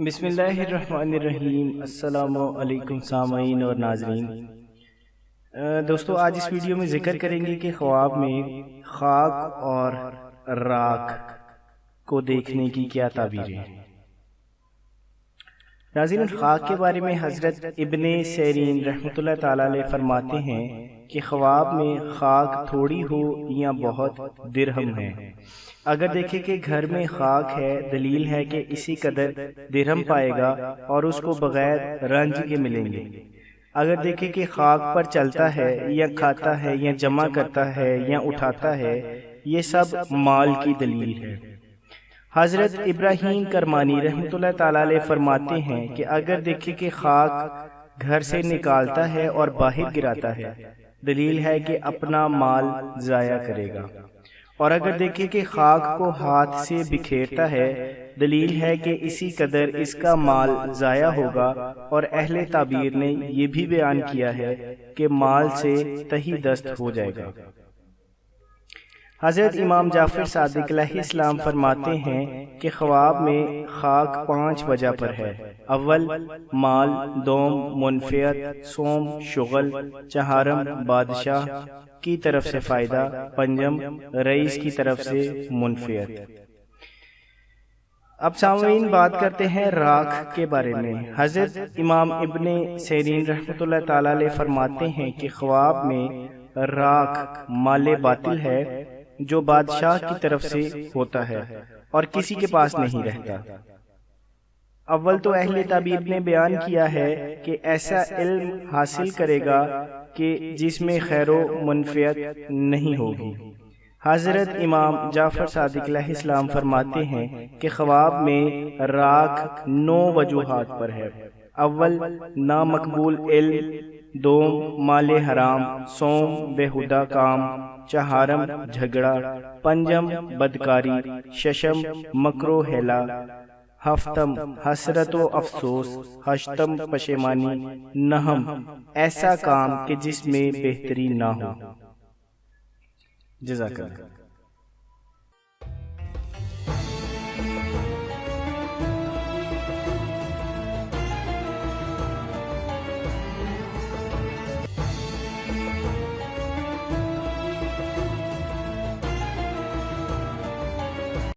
بسم اللہ الرحمن الرحیم۔ السلام علیکم سامعین اور ناظرین۔ دوستو آج اس ویڈیو میں ذکر کریں گے کہ خواب میں خاک اور راکھ کو دیکھنے کی کیا تعبیریں ہیں۔ ناظرین، خاک کے بارے میں حضرت ابن سیرین رحمۃ اللہ تعالیٰ علیہ فرماتے ہیں کہ خواب میں خاک تھوڑی ہو یا بہت درہم ہے۔ اگر دیکھیں کہ گھر میں خاک ہے، دلیل ہے کہ اسی قدر درہم پائے گا اور اس کو بغیر رنج کے ملیں گے۔ اگر دیکھیں کہ خاک پر چلتا ہے یا کھاتا ہے یا جمع کرتا ہے یا اٹھاتا ہے، یہ سب مال کی دلیل ہے۔ حضرت ابراہیم کرمانی رحمۃ اللہ تعالیٰ علیہ فرماتے ہیں کہ اگر دیکھیں کہ خاک گھر سے نکالتا ہے اور باہر گراتا ہے، دلیل ہے کہ اپنا مال ضائع کرے گا۔ اور اگر دیکھیں کہ خاک کو ہاتھ سے بکھیرتا ہے، دلیل ہے کہ اسی قدر اس کا مال ضائع ہوگا۔ اور اہل تعبیر نے یہ بھی بیان کیا ہے کہ مال سے تہی دست ہو جائے گا۔ حضرت امام جعفر صادق علیہ السلام فرماتے ہیں کہ خواب میں خاک 5 وجہ پر ہے۔ اول مال، دوم منفعت، سوم شغل، چہارم بادشاہ کی طرف سے فائدہ، پنجم رئیس کی طرف سے منفعت۔ اب سامعین بات کرتے ہیں راکھ کے بارے میں۔ حضرت امام ابن سیرین رحمۃ اللہ تعالیٰ علیہ فرماتے ہیں کہ خواب میں راکھ مال باطل ہے جو بادشاہ کی طرف سے ہوتا ہے اور کسی کے پاس نہیں رہتا۔ اول تو اہل تعبیر نے بیان کیا ہے کہ ایسا علم حاصل کرے گا کہ جس میں خیر و منفعت نہیں ہوگی۔ حضرت امام جعفر صادق علیہ السلام فرماتے ہیں کہ خواب میں راکھ 9 وجوہات پر ہے۔ اول نامقبول علم، دوم مال حرام، سوم بیہودہ کام، چہارم جھگڑا، پنجم بدکاری، ششم مکرو ہیلا، ہفتم حسرت و افسوس، ہشتم پشیمانی، نہم ایسا کام کہ جس میں بہتری نہ ہو۔ جزاک اللہ۔